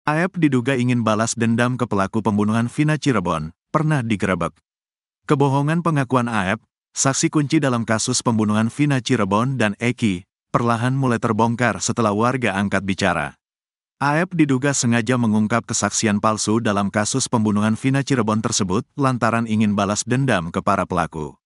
Aep diduga ingin balas dendam ke pelaku pembunuhan Vina Cirebon, pernah digerebek. Kebohongan pengakuan Aep, saksi kunci dalam kasus pembunuhan Vina Cirebon dan Eki, perlahan mulai terbongkar setelah warga angkat bicara. Aep diduga sengaja mengungkap kesaksian palsu dalam kasus pembunuhan Vina Cirebon tersebut lantaran ingin balas dendam ke para pelaku.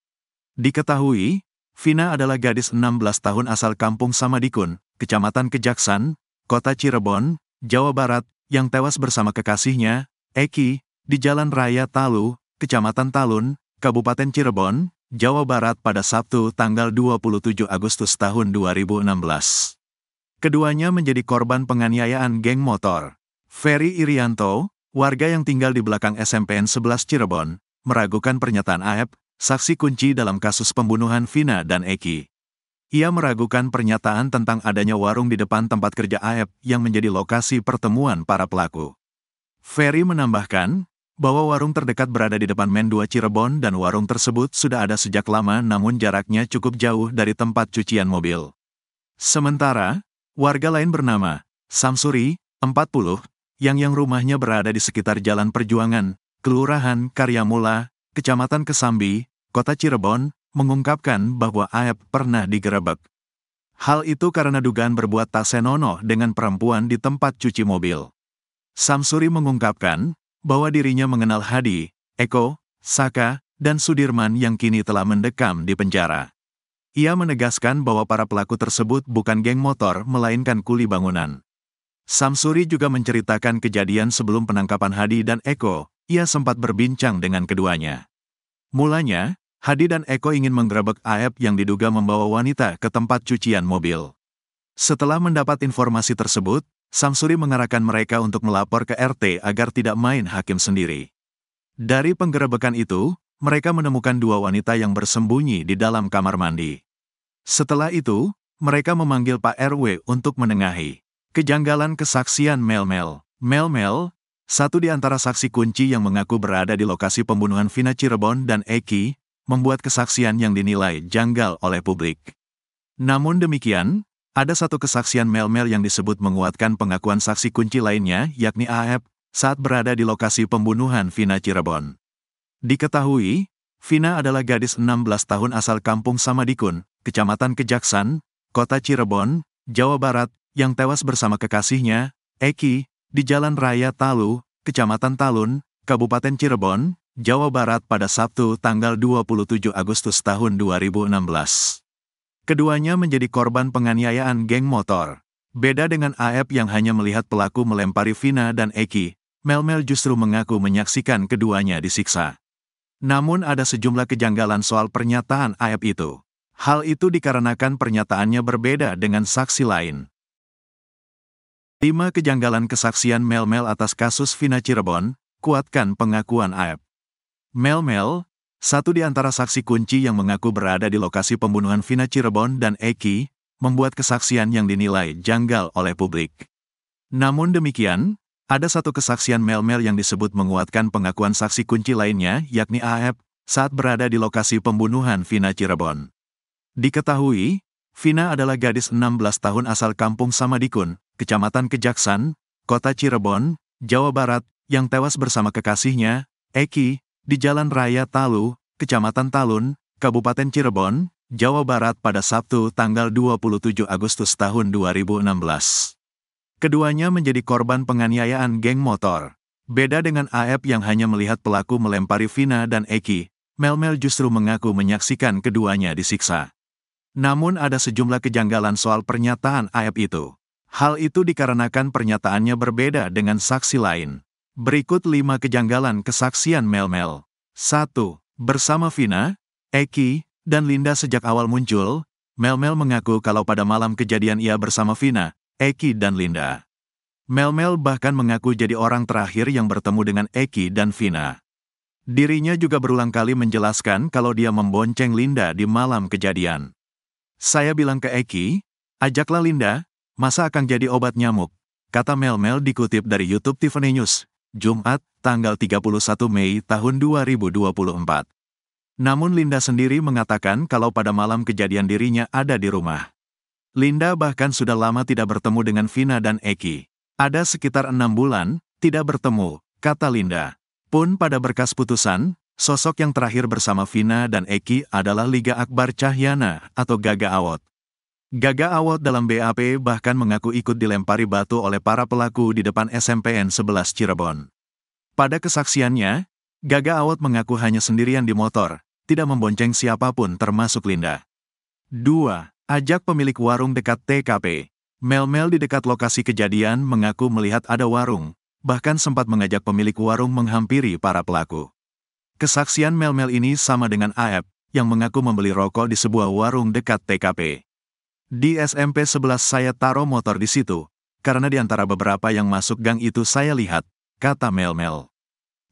Diketahui, Vina adalah gadis 16 tahun asal kampung Samadikun, Kecamatan Kejaksan, Kota Cirebon, Jawa Barat, yang tewas bersama kekasihnya, Eki, di Jalan Raya Talu, Kecamatan Talun, Kabupaten Cirebon, Jawa Barat pada Sabtu tanggal 27 Agustus tahun 2016. Keduanya menjadi korban penganiayaan geng motor. Ferry Irianto, warga yang tinggal di belakang SMPN 11 Cirebon, meragukan pernyataan Aep, saksi kunci dalam kasus pembunuhan Vina dan Eki. Ia meragukan pernyataan tentang adanya warung di depan tempat kerja Aep yang menjadi lokasi pertemuan para pelaku. Ferry menambahkan bahwa warung terdekat berada di depan Men 2 Cirebon dan warung tersebut sudah ada sejak lama namun jaraknya cukup jauh dari tempat cucian mobil. Sementara, warga lain bernama Samsuri, 40, yang rumahnya berada di sekitar Jalan Perjuangan, Kelurahan Karyamula, Kecamatan Kesambi, Kota Cirebon, mengungkapkan bahwa Aep pernah digerebek. Hal itu karena dugaan berbuat tak senonoh dengan perempuan di tempat cuci mobil. Samsuri mengungkapkan bahwa dirinya mengenal Hadi, Eko, Saka, dan Sudirman yang kini telah mendekam di penjara. Ia menegaskan bahwa para pelaku tersebut bukan geng motor melainkan kuli bangunan. Samsuri juga menceritakan kejadian sebelum penangkapan Hadi dan Eko, ia sempat berbincang dengan keduanya. Mulanya, Hadi dan Eko ingin menggerebek Aep yang diduga membawa wanita ke tempat cucian mobil. Setelah mendapat informasi tersebut, Samsuri mengarahkan mereka untuk melapor ke RT agar tidak main hakim sendiri. Dari penggerebekan itu, mereka menemukan dua wanita yang bersembunyi di dalam kamar mandi. Setelah itu, mereka memanggil Pak RW untuk menengahi. Kejanggalan kesaksian Mel-Mel. Mel-Mel, satu di antara saksi kunci yang mengaku berada di lokasi pembunuhan Vina Cirebon dan Eki, membuat kesaksian yang dinilai janggal oleh publik. Namun demikian, ada satu kesaksian Mel-Mel yang disebut menguatkan pengakuan saksi kunci lainnya, yakni Aep, saat berada di lokasi pembunuhan Vina Cirebon. Diketahui, Vina adalah gadis 16 tahun asal kampung Samadikun, Kecamatan Kejaksan, Kota Cirebon, Jawa Barat, yang tewas bersama kekasihnya, Eki, di Jalan Raya Talu, Kecamatan Talun, Kabupaten Cirebon, Jawa Barat pada Sabtu tanggal 27 Agustus tahun 2016. Keduanya menjadi korban penganiayaan geng motor. Beda dengan Aep yang hanya melihat pelaku melempari Vina dan Eki, Mel-Mel justru mengaku menyaksikan keduanya disiksa. Namun ada sejumlah kejanggalan soal pernyataan Aep itu. Hal itu dikarenakan pernyataannya berbeda dengan saksi lain. 5 kejanggalan kesaksian Mel-Mel atas kasus Vina Cirebon, kuatkan pengakuan Aep. Mel-Mel, satu di antara saksi kunci yang mengaku berada di lokasi pembunuhan Vina Cirebon dan Eki, membuat kesaksian yang dinilai janggal oleh publik. Namun demikian, ada satu kesaksian Mel-Mel yang disebut menguatkan pengakuan saksi kunci lainnya, yakni Aep, saat berada di lokasi pembunuhan Vina Cirebon. Diketahui, Vina adalah gadis 16 tahun asal kampung Samadikun, Kecamatan Kejaksan, Kota Cirebon, Jawa Barat, yang tewas bersama kekasihnya, Eki, di Jalan Raya Talu, Kecamatan Talun, Kabupaten Cirebon, Jawa Barat pada Sabtu tanggal 27 Agustus tahun 2016. Keduanya menjadi korban penganiayaan geng motor. Beda dengan Aep yang hanya melihat pelaku melempari Vina dan Eki, Mel-Mel justru mengaku menyaksikan keduanya disiksa. Namun ada sejumlah kejanggalan soal pernyataan Aep itu. Hal itu dikarenakan pernyataannya berbeda dengan saksi lain. Berikut 5 kejanggalan kesaksian Mel-Mel. 1. Bersama Vina, Eki, dan Linda sejak awal muncul, Mel-Mel mengaku kalau pada malam kejadian ia bersama Vina, Eki dan Linda. Mel-Mel bahkan mengaku jadi orang terakhir yang bertemu dengan Eki dan Vina. Dirinya juga berulang kali menjelaskan kalau dia membonceng Linda di malam kejadian. Saya bilang ke Eki, ajaklah Linda, masa akan jadi obat nyamuk, kata Mel-Mel dikutip dari YouTube Tiffany News. Jumat, tanggal 31 Mei tahun 2024. Namun Linda sendiri mengatakan kalau pada malam kejadian dirinya ada di rumah. Linda bahkan sudah lama tidak bertemu dengan Vina dan Eki. Ada sekitar 6 bulan, tidak bertemu, kata Linda. Pun pada berkas putusan, sosok yang terakhir bersama Vina dan Eki adalah Liga Akbar Cahyana atau Gaga Awot. Gaga Awot dalam BAP bahkan mengaku ikut dilempari batu oleh para pelaku di depan SMPN 11 Cirebon. Pada kesaksiannya, Gaga Awot mengaku hanya sendirian di motor, tidak membonceng siapapun termasuk Linda. 2. Ajak pemilik warung dekat TKP. Mel-Mel di dekat lokasi kejadian mengaku melihat ada warung, bahkan sempat mengajak pemilik warung menghampiri para pelaku. Kesaksian Mel-Mel ini sama dengan Aep, yang mengaku membeli rokok di sebuah warung dekat TKP. Di SMP 11 saya taruh motor di situ, karena di antara beberapa yang masuk gang itu saya lihat, kata Mel-Mel.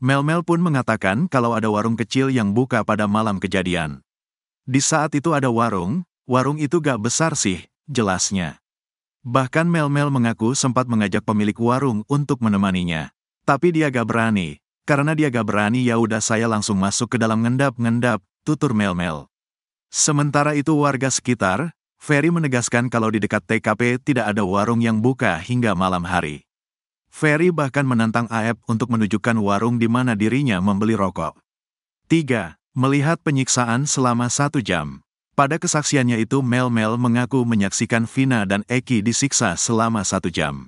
Mel-Mel pun mengatakan kalau ada warung kecil yang buka pada malam kejadian. Di saat itu ada warung itu gak besar sih, jelasnya. Bahkan Mel-Mel mengaku sempat mengajak pemilik warung untuk menemaninya. Tapi dia gak berani. Karena dia gak berani ya udah saya langsung masuk ke dalam ngendap-ngendap, tutur Mel-Mel. Sementara itu warga sekitar, Ferry menegaskan kalau di dekat TKP tidak ada warung yang buka hingga malam hari. Ferry bahkan menantang Aep untuk menunjukkan warung di mana dirinya membeli rokok. 3. Melihat penyiksaan selama 1 jam. Pada kesaksiannya itu Mel-Mel mengaku menyaksikan Vina dan Eki disiksa selama 1 jam.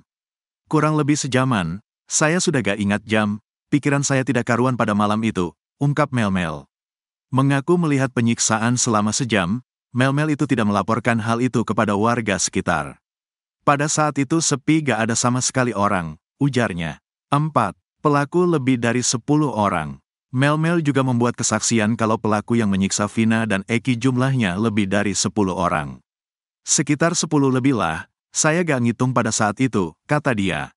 Kurang lebih sejaman, saya sudah gak ingat jam, pikiran saya tidak karuan pada malam itu, ungkap Mel-Mel. Mengaku melihat penyiksaan selama sejam, Mel-Mel itu tidak melaporkan hal itu kepada warga sekitar. Pada saat itu sepi gak ada sama sekali orang, ujarnya. 4. Pelaku lebih dari 10 orang. Mel-Mel juga membuat kesaksian kalau pelaku yang menyiksa Vina dan Eki jumlahnya lebih dari 10 orang. Sekitar 10 lebih lah, saya gak ngitung pada saat itu, kata dia.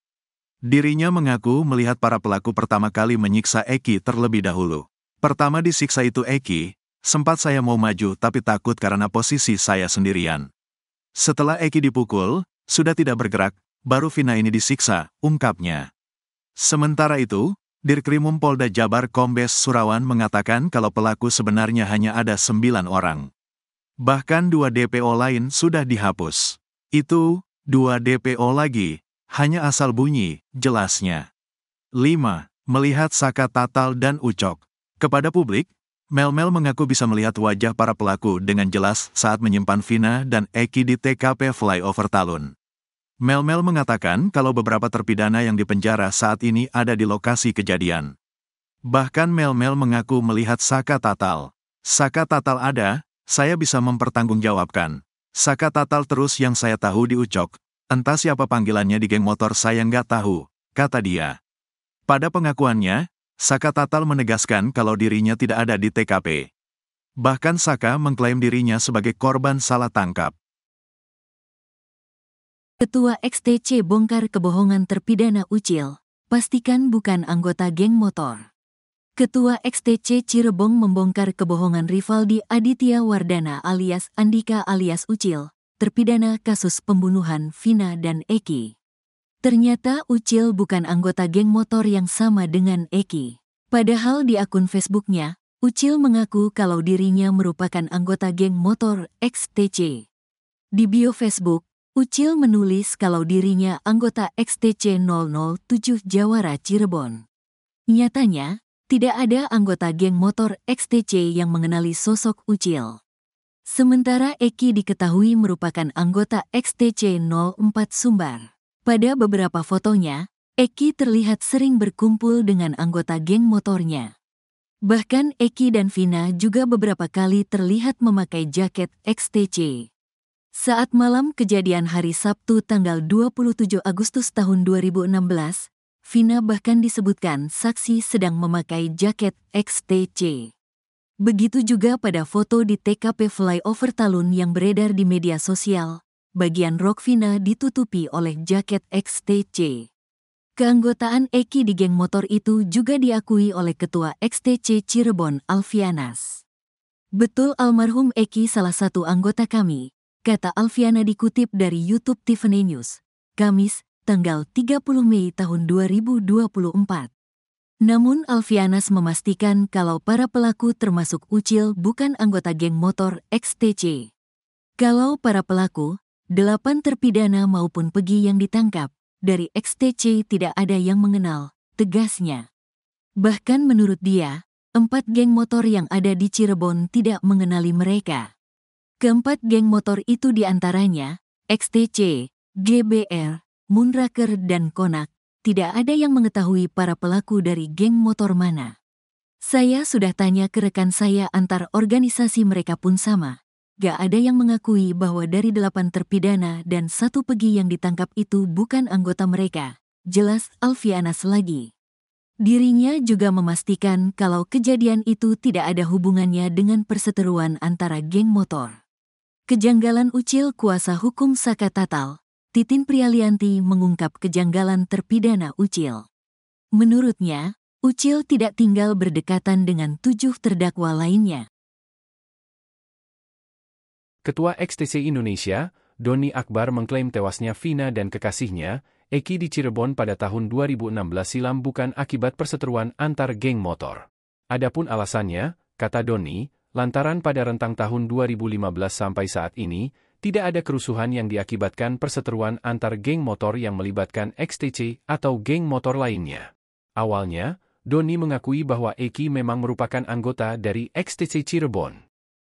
Dirinya mengaku melihat para pelaku pertama kali menyiksa Eki terlebih dahulu. Pertama disiksa itu Eki, sempat saya mau maju tapi takut karena posisi saya sendirian. Setelah Eki dipukul, sudah tidak bergerak, baru Vina ini disiksa, ungkapnya. Sementara itu, Dirkrimum Polda Jabar Kombes Surawan mengatakan kalau pelaku sebenarnya hanya ada 9 orang. Bahkan 2 DPO lain sudah dihapus. Itu, 2 DPO lagi, hanya asal bunyi, jelasnya. 5. Melihat Saka Tatal dan Ucok. Kepada publik, Mel-Mel mengaku bisa melihat wajah para pelaku dengan jelas saat menyimpan Vina dan Eki di TKP Flyover Talun. Mel-Mel mengatakan kalau beberapa terpidana yang dipenjara saat ini ada di lokasi kejadian. Bahkan Mel-Mel mengaku melihat Saka Tatal. Saka Tatal ada, saya bisa mempertanggungjawabkan. Saka Tatal terus yang saya tahu di Ucok, entah siapa panggilannya di geng motor saya nggak tahu, kata dia. Pada pengakuannya, Saka Tatal menegaskan kalau dirinya tidak ada di TKP. Bahkan Saka mengklaim dirinya sebagai korban salah tangkap. Ketua XTC bongkar kebohongan terpidana Ucil, pastikan bukan anggota geng motor. Ketua XTC Cirebon membongkar kebohongan Rivaldi Aditya Wardana alias Andika alias Ucil, terpidana kasus pembunuhan Vina dan Eki. Ternyata Ucil bukan anggota geng motor yang sama dengan Eki. Padahal di akun Facebooknya, Ucil mengaku kalau dirinya merupakan anggota geng motor XTC. Di bio Facebook, Ucil menulis kalau dirinya anggota XTC 007 Jawara Cirebon. Nyatanya, tidak ada anggota geng motor XTC yang mengenali sosok Ucil. Sementara Eki diketahui merupakan anggota XTC 04 Sumbar. Pada beberapa fotonya, Eki terlihat sering berkumpul dengan anggota geng motornya. Bahkan Eki dan Vina juga beberapa kali terlihat memakai jaket XTC. Saat malam kejadian hari Sabtu tanggal 27 Agustus tahun 2016, Vina bahkan disebutkan saksi sedang memakai jaket XTC. Begitu juga pada foto di TKP Flyover Talun yang beredar di media sosial, bagian rok Vina ditutupi oleh jaket XTC. Keanggotaan Eki di geng motor itu juga diakui oleh Ketua XTC Cirebon Alfianas. Betul almarhum Eki salah satu anggota kami, kata Alfiana dikutip dari YouTube Tiffany News, Kamis, tanggal 30 Mei tahun 2024. Namun Alfianas memastikan kalau para pelaku termasuk Ucil bukan anggota geng motor XTC. Kalau para pelaku, 8 terpidana maupun Pegi yang ditangkap, dari XTC tidak ada yang mengenal, tegasnya. Bahkan menurut dia, 4 geng motor yang ada di Cirebon tidak mengenali mereka. Keempat geng motor itu diantaranya, XTC, GBR, Moonraker dan Konak. Tidak ada yang mengetahui para pelaku dari geng motor mana. Saya sudah tanya ke rekan saya antar organisasi mereka pun sama. Gak ada yang mengakui bahwa dari 8 terpidana dan 1 pegi yang ditangkap itu bukan anggota mereka. Jelas Alfianas lagi. Dirinya juga memastikan kalau kejadian itu tidak ada hubungannya dengan perseteruan antara geng motor. Kejanggalan Ucil kuasa hukum Saka Tatal, Titin Prialianti mengungkap kejanggalan terpidana Ucil. Menurutnya, Ucil tidak tinggal berdekatan dengan 7 terdakwa lainnya. Ketua XTC Indonesia, Doni Akbar mengklaim tewasnya Vina dan kekasihnya, Eki di Cirebon pada tahun 2016 silam bukan akibat perseteruan antar geng motor. Adapun alasannya, kata Doni, lantaran pada rentang tahun 2015 sampai saat ini, tidak ada kerusuhan yang diakibatkan perseteruan antar geng motor yang melibatkan XTC atau geng motor lainnya. Awalnya, Doni mengakui bahwa Eki memang merupakan anggota dari XTC Cirebon.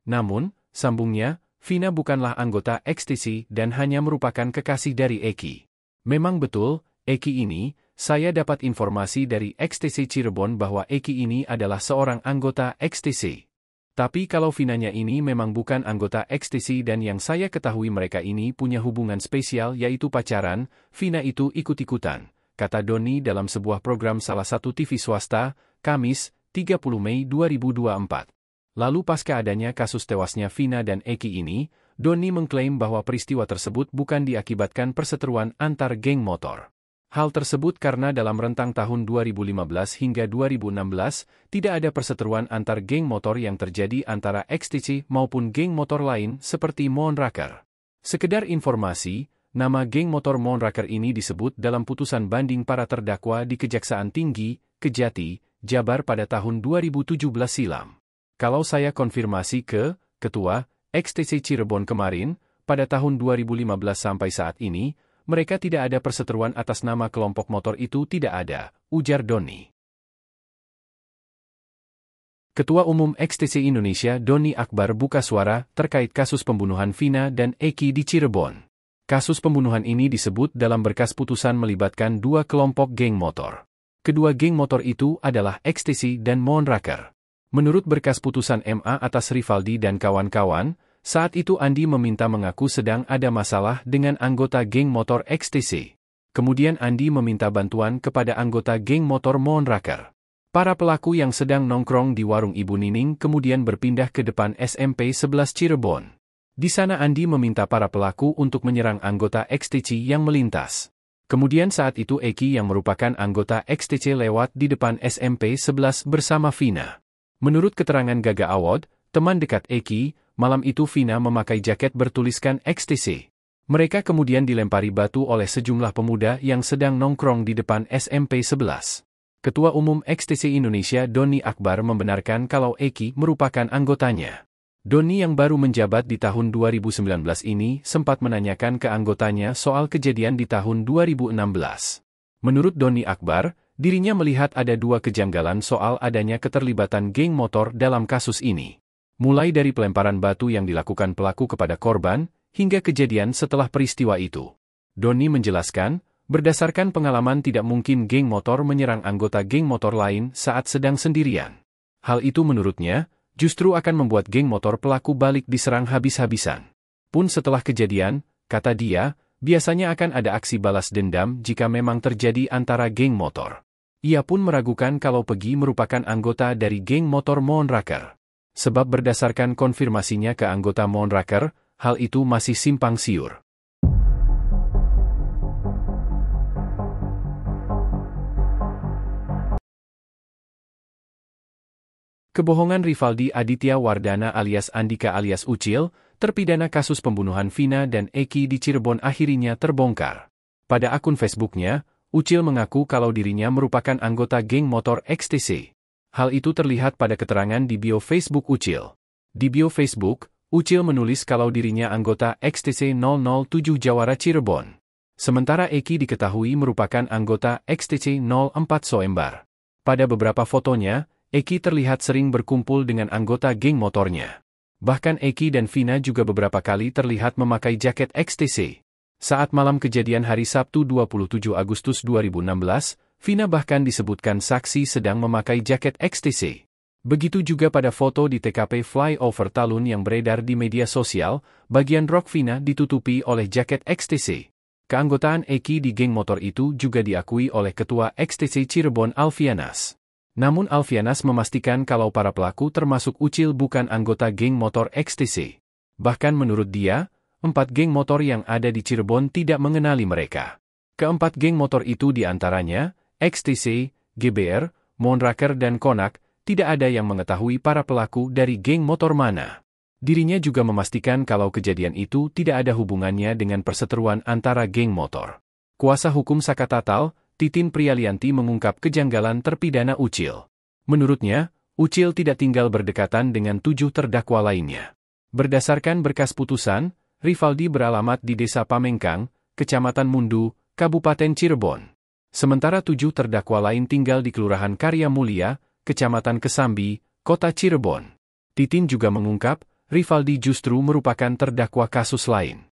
Namun, sambungnya, Vina bukanlah anggota XTC dan hanya merupakan kekasih dari Eki. Memang betul, Eki ini, saya dapat informasi dari XTC Cirebon bahwa Eki ini adalah seorang anggota XTC. Tapi kalau Vinanya ini memang bukan anggota XTC dan yang saya ketahui mereka ini punya hubungan spesial yaitu pacaran, Vina itu ikut-ikutan, kata Doni dalam sebuah program salah satu TV swasta, Kamis, 30 Mei 2024. Lalu pasca adanya kasus tewasnya Vina dan Eki ini, Doni mengklaim bahwa peristiwa tersebut bukan diakibatkan perseteruan antar geng motor. Hal tersebut karena dalam rentang tahun 2015 hingga 2016, tidak ada perseteruan antar geng motor yang terjadi antara XTC maupun geng motor lain seperti Moonraker. Sekedar informasi, nama geng motor Moonraker ini disebut dalam putusan banding para terdakwa di Kejaksaan Tinggi, Kejati, Jabar pada tahun 2017 silam. Kalau saya konfirmasi ke Ketua XTC Cirebon kemarin, pada tahun 2015 sampai saat ini, mereka tidak ada perseteruan atas nama kelompok motor itu tidak ada, ujar Doni. Ketua Umum XTC Indonesia Doni Akbar buka suara terkait kasus pembunuhan Vina dan Eki di Cirebon. Kasus pembunuhan ini disebut dalam berkas putusan melibatkan 2 kelompok geng motor. Kedua geng motor itu adalah XTC dan Moonraker. Menurut berkas putusan MA atas Rivaldi dan kawan-kawan, saat itu Andi meminta mengaku sedang ada masalah dengan anggota geng motor XTC. Kemudian Andi meminta bantuan kepada anggota geng motor Moonraker. Para pelaku yang sedang nongkrong di warung Ibu Nining kemudian berpindah ke depan SMP 11 Cirebon. Di sana Andi meminta para pelaku untuk menyerang anggota XTC yang melintas. Kemudian saat itu Eki yang merupakan anggota XTC lewat di depan SMP 11 bersama Vina. Menurut keterangan Gaga Awad, teman dekat Eki, malam itu Vina memakai jaket bertuliskan XTC. Mereka kemudian dilempari batu oleh sejumlah pemuda yang sedang nongkrong di depan SMP 11. Ketua Umum XTC Indonesia Doni Akbar membenarkan kalau Eki merupakan anggotanya. Doni yang baru menjabat di tahun 2019 ini sempat menanyakan ke anggotanya soal kejadian di tahun 2016. Menurut Doni Akbar, dirinya melihat ada 2 kejanggalan soal adanya keterlibatan geng motor dalam kasus ini. Mulai dari pelemparan batu yang dilakukan pelaku kepada korban, hingga kejadian setelah peristiwa itu. Doni menjelaskan, berdasarkan pengalaman tidak mungkin geng motor menyerang anggota geng motor lain saat sedang sendirian. Hal itu menurutnya, justru akan membuat geng motor pelaku balik diserang habis-habisan. Pun setelah kejadian, kata dia, biasanya akan ada aksi balas dendam jika memang terjadi antara geng motor. Ia pun meragukan kalau Pegi merupakan anggota dari geng motor Moonraker. Sebab berdasarkan konfirmasinya ke anggota Moonraker, hal itu masih simpang siur. Kebohongan Rivaldi Aditya Wardana alias Andika alias Ucil, terpidana kasus pembunuhan Vina dan Eki di Cirebon akhirnya terbongkar. Pada akun Facebooknya, Ucil mengaku kalau dirinya merupakan anggota geng motor XTC. Hal itu terlihat pada keterangan di bio Facebook Ucil. Di bio Facebook, Ucil menulis kalau dirinya anggota XTC 007 Jawara Cirebon. Sementara Eki diketahui merupakan anggota XTC 04 Soembar. Pada beberapa fotonya, Eki terlihat sering berkumpul dengan anggota geng motornya. Bahkan Eki dan Vina juga beberapa kali terlihat memakai jaket XTC. Saat malam kejadian hari Sabtu 27 Agustus 2016, Vina bahkan disebutkan saksi sedang memakai jaket XTC. Begitu juga pada foto di TKP flyover Talun yang beredar di media sosial, bagian rok Vina ditutupi oleh jaket XTC. Keanggotaan Eki di geng motor itu juga diakui oleh Ketua XTC Cirebon Alfianas. Namun Alfianas memastikan kalau para pelaku termasuk Ucil bukan anggota geng motor XTC. Bahkan menurut dia, 4 geng motor yang ada di Cirebon tidak mengenali mereka. Keempat geng motor itu diantaranya, XTC, GBR, Monraker dan Konak, tidak ada yang mengetahui para pelaku dari geng motor mana. Dirinya juga memastikan kalau kejadian itu tidak ada hubungannya dengan perseteruan antara geng motor. Kuasa hukum Saka Tatal, Titin Prialianti mengungkap kejanggalan terpidana Ucil. Menurutnya, Ucil tidak tinggal berdekatan dengan 7 terdakwa lainnya. Berdasarkan berkas putusan, Rivaldi beralamat di Desa Pamengkang, Kecamatan Mundu, Kabupaten Cirebon. Sementara 7 terdakwa lain tinggal di Kelurahan Karya Mulia, Kecamatan Kesambi, Kota Cirebon. Titin juga mengungkap, Rivaldi justru merupakan terdakwa kasus lain.